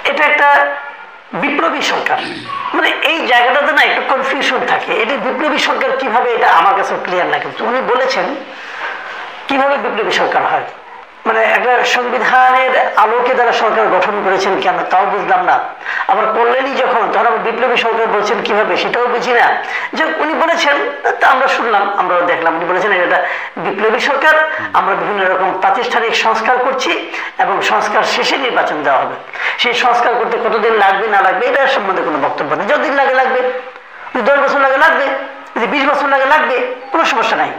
এটা একটা বিপ্লবী সরকার, মানে এই জায়গাটাতে না একটু কনফিউশন থাকে। এটি বিপ্লবী সরকার কিভাবে, এটা আমার কাছে ক্লিয়ার না। কিন্তু উনি বলেছেন কিভাবে বিপ্লবী সরকার হয়, মানে একটা সংবিধানের আলোকে যারা সরকার গঠন করেছেন কেন তাও বুঝলাম না। আবার করলেনই যখন, তখন আবার বিপ্লবী সরকার বলছেন কিভাবে সেটাও বুঝি না। যে উনি বলেছেন তা আমরা শুনলাম, আমরাও দেখলাম। উনি বলেছেন এটা বিপ্লবী সরকার, আমরা বিভিন্ন রকম প্রাতিষ্ঠানিক সংস্কার করছি এবং সংস্কার শেষে নির্বাচন দেওয়া হবে। সেই সংস্কার করতে কতদিন লাগবে না লাগবে এটার সম্বন্ধে কোনো বক্তব্য নেই। যতদিন লাগে লাগবে, 10 বছর লাগে লাগবে, যদি 20 বছর লাগে লাগবে, কোনো সমস্যা নাই।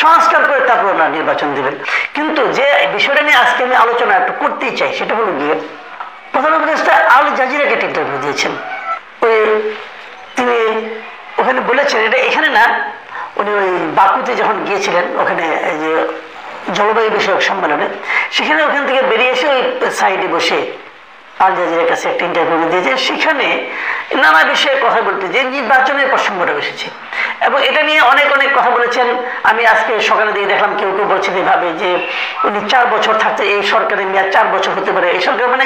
সংস্কার করে তারপর ওনারা নির্বাচন দেবেন। কিন্তু যে বিষয়টা নিয়ে আজকে আমি আলোচনা একটু করতেই চাই সেটা হলো গিয়ে, প্রধান উপদেষ্টা আল জাজিরাকে একটা ইন্টারভিউ দিয়েছেন। তিনি ওখানে বলেছেন, এটা এখানে না, উনি ওই বাকুতে যখন গিয়েছিলেন ওখানে যে জলবায়ু বিষয়ক সম্মেলনে, সেখানে ওখান থেকে বেরিয়ে এসে ওই সাইডে বসে আল জাজিরার কাছে একটা ইন্টারভিউ দিয়েছে। সেখানে নানা বিষয়ে কথা বলতে যে নির্বাচনের প্রসঙ্গটা এসেছে এবং এটা নিয়ে অনেক অনেক কথা বলেছেন। আমি আজকে সকালে দিয়ে দেখলাম কেউ কেউ বলছেন এভাবে যে উনি 4 বছর থাকতে, এই সরকারের মেয়াদ 4 বছর হতে পারে, এই সরকার মানে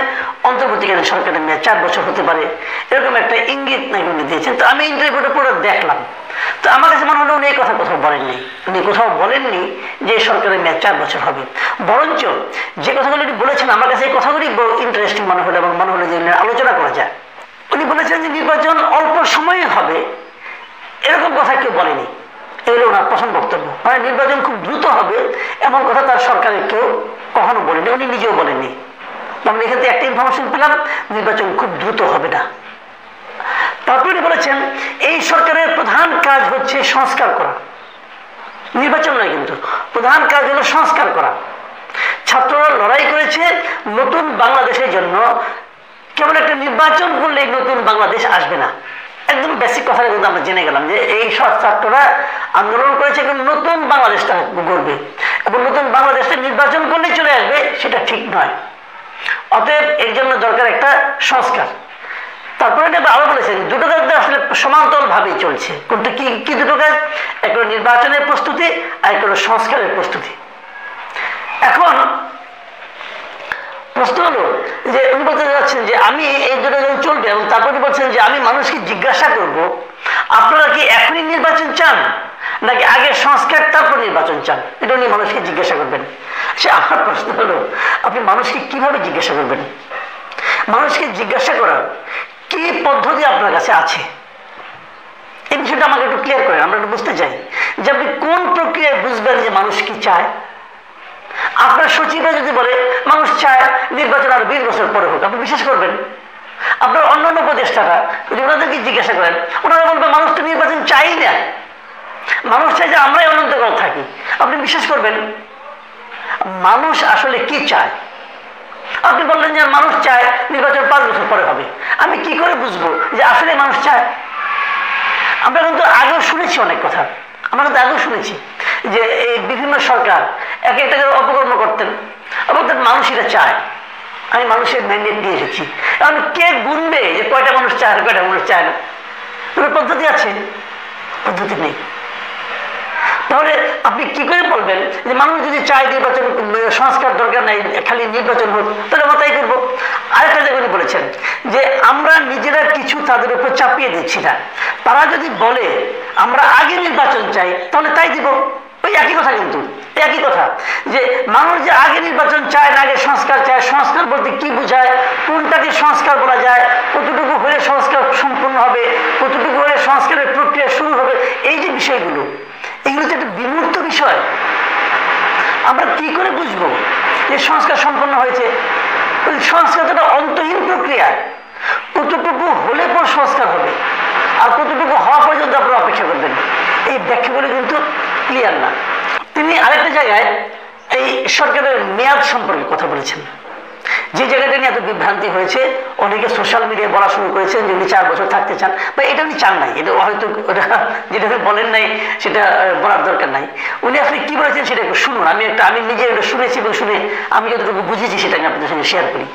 অন্তর্বর্তীকালীন সরকারের মেয়াদ 4 বছর হতে পারে, এরকম একটা ইঙ্গিত নাকি উনি দিয়েছেন। তো আমি ইন্টারভিউটা পুরো দেখলাম, তো আমার কাছে মনে হলো উনি এই কথা কোথাও বলেননি। উনি কোথাও বলেননি যে সরকারের মেয়াদ 4 বছর হবে। বরঞ্চ যে কথাগুলো উনি বলেছেন আমার কাছে এই কথাগুলি বড় ইন্টারেস্টিং মনে হলো এবং মনে হলো যে আলোচনা করা যায়। উনি বলেছেন যে নির্বাচন অল্প সময়ে হবে, এরকম কথা কেউ বলেনি। এগুলো ওনার প্রথম বক্তব্য, মানে নির্বাচন খুব দ্রুত হবে এমন কথা তার সরকারের কেউ কখনো বলেনি, উনি নিজেও বলেননি। আমরা এখান থেকে একটা ইনফরমেশন পেলাম, নির্বাচন খুব দ্রুত হবে না। তারপর উনি বলেছেন এই সরকারের প্রধান কাজ হচ্ছে সংস্কার করা, নির্বাচন নয়, কিন্তু প্রধান কাজ হলো সংস্কার করা। ছাত্ররা লড়াই করেছে নতুন বাংলাদেশের জন্য, কেবল একটা নির্বাচন করলে নতুন বাংলাদেশ আসবে না। একদম বেসিক কথাটা কিন্তু আমরা জেনে গেলাম যে এই সব ছাত্ররা আন্দোলন করেছে এবং নতুন বাংলাদেশটা গড়বে এবং নতুন বাংলাদেশটা নির্বাচন করলে চলে আসবে, সেটা ঠিক নয়। অতএব এর জন্য দরকার একটা সংস্কার। তারপরে আরো বলেছেন দুটো কাজ আসলে সমান্তরাল ভাবেই চলছে। কোনটা কি কি দুটো কাজ? একটা নির্বাচনের প্রস্তুতি আর একটা সংস্কারের প্রস্তুতি। এখন প্রশ্ন হলো যে উনি বলতে যাচ্ছেন যে আমি এই দুটো যখন চলবে, এবং তারপরে বলছেন যে আমি মানুষকে জিজ্ঞাসা করব আপনারা কি এখনই নির্বাচন চান নাকি আগে সংস্কার তারপর নির্বাচন চান, এটা উনি মানুষকে জিজ্ঞাসা করবেন। সে আমার প্রশ্ন হলো আপনি মানুষকে কিভাবে জিজ্ঞাসা করবেন? মানুষকে জিজ্ঞাসা করার কি পদ্ধতি আপনার কাছে আছে? এই বিষয়টা আমাকে একটু ক্লিয়ার করেন, আমরা একটু বুঝতে চাই যে আপনি কোন প্রক্রিয়ায় বুঝবেন যে মানুষ কি চায়। আপনার সচিবরা যদি বলে মানুষ চায় নির্বাচন আরো 20 বছর পরে হোক, আপনি বিশ্বাস করবেন? আপনার অন্যান্য উপদেষ্টারা যদি ওনাদেরকে জিজ্ঞাসা করেন, ওনারা বলবে মানুষ তো নির্বাচন চাই না, মানুষ চাই যে আমরাই অনন্তকাল থাকি, আপনি বিশ্বাস করবেন? মানুষ আসলে কি চায়? আপনি বললেন যে মানুষ চায় নির্বাচন 5 বছর পরে হবে, আমি কি করে বুঝবো যে আসলে মানুষ চায়? আমরা কিন্তু আগেও শুনেছি অনেক কথা, আমরা কিন্তু আগেও শুনেছি যে এই বিভিন্ন সরকার এক একটা অপকর্ম করতেন, বলতেন মানুষ এটা চায়, আমি মানুষের ম্যান্ডেট দিয়ে এসেছি। এখন কে গুনবে যে কয়টা মানুষ চায় আর কয়টা মানুষ চায় না? পদ্ধতি আছে? পদ্ধতি নেই। তাহলে আপনি কি করে বলবেন যে মানুষ যদি চায় নির্বাচন সংস্কার দরকার নাই, খালি নির্বাচন হোক, তাহলে আমরা তাই করবো? আরেকটা জায়গায় বলেছেন যে আমরা নিজেরা কিছু তাদের উপর চাপিয়ে দিচ্ছি না, তারা যদি বলে আমরা আগে নির্বাচন চাই তাহলে তাই দিব। ওই একই কথা, কিন্তু একই কথা যে মানুষ যে আগে নির্বাচন চায় না আগে সংস্কার চায়, সংস্কার বলতে কি বোঝায়, কোনটাকে সংস্কার বলা যায়, কতটুকু হলে সংস্কার সম্পূর্ণ হবে, কতটুকু হলে সংস্কারের প্রক্রিয়া শুরু হবে, এই যে বিষয়গুলো, এগুলো তো একটা বিমূর্ত বিষয়। আমরা কি করে বুঝবো যে সংস্কার সম্পন্ন হয়েছে? সংস্কার তো একটা অন্তহীন প্রক্রিয়া, কতটুকু হলে পর সংস্কার হবে আর কতটুকু হওয়া পর্যন্ত আপনারা অপেক্ষা করবেন, এই ব্যাখ্যাগুলো কিন্তু ক্লিয়ার না। তিনি আরেকটা জায়গায় এই সরকারের মেয়াদ সম্পর্কে কথা বলেছেন, যে জায়গাটা নিয়ে এত বিভ্রান্তি হয়েছে। অনেকে সোশ্যাল মিডিয়ায় বলা শুরু করেছেন যে উনি 4 বছর থাকতে চান, বা এটা উনি চান নাই, এটা হয়তো যেটা বলেন নাই সেটা বলার দরকার নাই। উনি আসলে কি বলেছেন সেটা একটু শুনুন। আমি নিজে এটা শুনেছি এবং শুনে আমি যতটুকু বুঝেছি সেটা আমি আপনাদের সঙ্গে শেয়ার করি।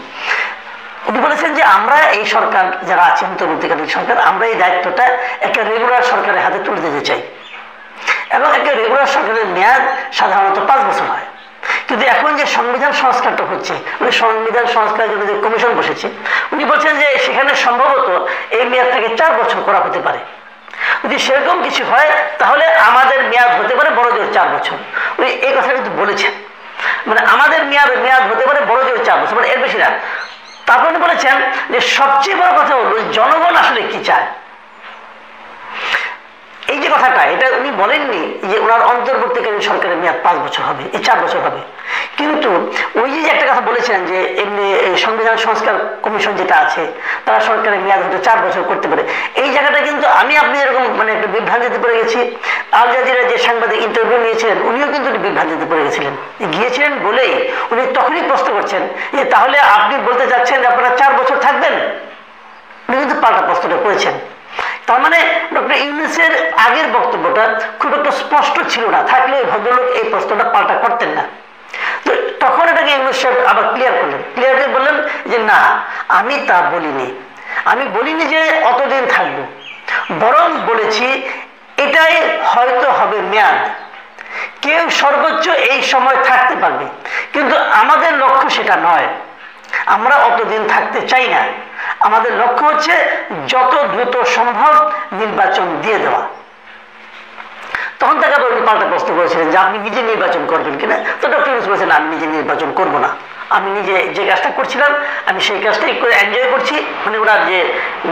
উনি বলেছেন যে আমরা এই সরকার যারা আছে অন্তর্বর্তীকালীন সরকার, আমরা এই দায়িত্বটা একটা রেগুলার সরকারের হাতে তুলে দিতে চাই, এবং একটা রেগুলার সরকারের মেয়াদ সাধারণত 5 বছর হয়। কিন্তু এখন যে সংবিধান সংস্কারটা হচ্ছে, উনি সংবিধান সংস্কারের জন্য যে কমিশন বসেছে, উনি বলছেন যে সেখানে সম্ভবত এই মেয়াদটাকে 4 বছর করা হতে পারে। যদি সেরকম কিছু হয় তাহলে আমাদের মেয়াদ হতে পারে বড় জোর 4 বছর। উনি এই কথা কিন্তু বলেছেন, মানে আমাদের মেয়াদ হতে পারে বড় জোর 4 বছর, মানে এর বেশি না। তারপর উনি বলেছেন যে সবচেয়ে বড় কথা হলো জনগণ আসলে কি চায়। এই যে কথাটা, এটা উনি বলেননি যে ওনার অন্তর্বর্তীকালীন সরকারের মেয়াদ 5 বছর হবে, এই 4 বছর হবে। কিন্তু ওই যে একটা কথা বলেছেন যে এমনি সংবিধান সংস্কার কমিশন যেটা আছে তারা সরকারের মেয়াদ হয়তো 4 বছর করতে পারে, এই জায়গাটা কিন্তু আমি আপনি এরকম মানে একটা বিভ্রান্তিতে পড়ে গেছি। আল জাজিরা যে সাংবাদিক ইন্টারভিউ নিয়েছিলেন উনিও কিন্তু বিভ্রান্তিতে পড়ে গিয়েছিলেন বলেই উনি তখনই প্রশ্ন করছেন যে তাহলে আপনি বলতে চাচ্ছেন যে আপনারা 4 বছর থাকবেন। উনি কিন্তু পাল্টা প্রশ্নটা করেছেন। তার মানে ডক্টর ইউনূসের আগের বক্তব্যটা খুব একটা স্পষ্ট ছিল না, থাকলে ভদ্রলোক এই প্রশ্নটা পাল্টা করতেন না। তো তখন এটাকে ইউনূস সাহেব আবার ক্লিয়ার করে বললেন যে না, আমি তা বলিনি, আমি বলিনি যে অতদিন থাকবো, বরং বলেছি এটাই হয়তো হবে মেয়াদ, কেউ সর্বোচ্চ এই সময় থাকতে পারবে, কিন্তু আমাদের লক্ষ্য সেটা নয়, আমরা অতদিন থাকতে চাই না, আমাদের লক্ষ্য হচ্ছে যত দ্রুত সম্ভব নির্বাচন দিয়ে দেওয়া। তখন তাকে আবার পাল্টা প্রশ্ন করেছিলেন যে আপনি নিজে নির্বাচন করবেন কিনা। তো ডক্টর ইউনূস বলেছেন আমি নিজে নির্বাচন করব না, আমি নিজে যে কাজটা করছিলাম আমি সেই কাজটাই করে এনজয় করছি। মানে ওনার যে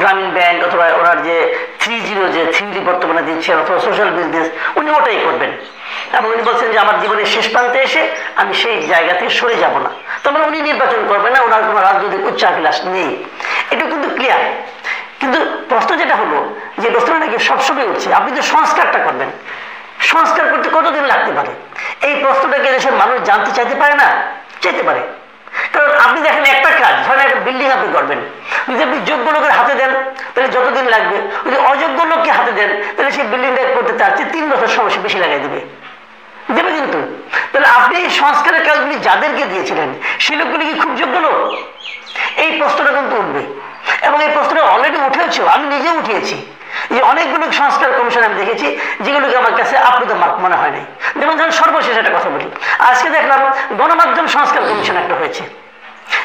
গ্রামীণ ব্যাংক অথবা ওনার যে 3G যে 3D বর্তমানে দিচ্ছেন অথবা সোশ্যাল বিজনেস, উনি ওটাই করবেন। এবং উনি বলছেন যে আমার জীবনের শেষ প্রান্তে এসে আমি সেই জায়গা থেকে সরে যাব না। তার মানে উনি নির্বাচন করবেন না, ওনার কোনো রাজনৈতিক উচ্চাভিলাষ নেই, এটা কিন্তু ক্লিয়ার। কিন্তু প্রশ্ন যেটা হলো যে প্রশ্নটা নাকি সবসময় উঠছে, আপনি তো সংস্কারটা করবেন, সংস্কার করতে কতদিন লাগতে পারে? এই প্রশ্নটাকে দেশের মানুষ জানতে চাইতে পারে না? চাইতে পারে। কারণ আপনি দেখেন একটা কাজ, ধরেন একটা বিল্ডিং আপনি করবেন, যদি আপনি যোগ্য লোকের হাতে দেন তাহলে যতদিন লাগবে, যদি অযোগ্য লোককে হাতে দেন তাহলে সেই বিল্ডিংটা করতে চাচ্ছে 3 বছর সময় বেশি লাগাই দেবে কিন্তু। তাহলে আপনি এই সংস্কারের কাজগুলি যাদেরকে দিয়েছিলেন সেই লোকগুলি কি খুব যোগ্য লোক? এই প্রশ্নটা কিন্তু উঠবে, এবং এই প্রশ্নটা অলরেডি উঠেছে, আমি নিজে উঠিয়েছি যে অনেকগুলো সংস্কার কমিশন আমি দেখেছি যেগুলোকে আমার কাছে আপ্লুত মনে হয় নাই। যেমন ধরুন সর্বশেষ একটা কথা বলি, আজকে দেখলাম গণমাধ্যম সংস্কার কমিশন একটা হয়েছে।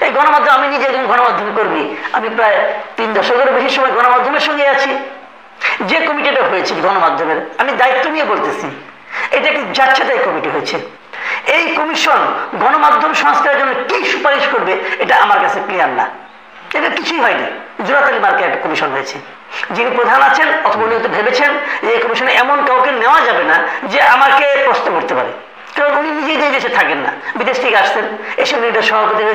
এই গণমাধ্যম, আমি নিজে একজন গণমাধ্যম কর্মী, আমি প্রায় 3 দশকেরও বেশি সময় গণমাধ্যমের সঙ্গে আছি। যে কমিটিটা হয়েছে গণমাধ্যমের, আমি দায়িত্ব নিয়ে বলতেছি, এটা একটি যাচ্ছেতাই কমিটি হয়েছে। এই কমিশন গণমাধ্যম সংস্কারের জন্য কি সুপারিশ করবে এটা আমার কাছে ক্লিয়ার না, এটা কিছুই হয়নি। জোড়াতালি মার্কে একটা কমিশন হয়েছে, যিনি প্রধান আছেন অথবা উনি হয়তো ভেবেছেন যে এই কমিশনে এমন কাউকে নেওয়া যাবে না যে আমাকে প্রশ্ন করতে পারে, কারণ উনি নিজেই দেশে থাকেন না, বিদেশ থেকে আসছেন, এসে উনি এটা সভাপতি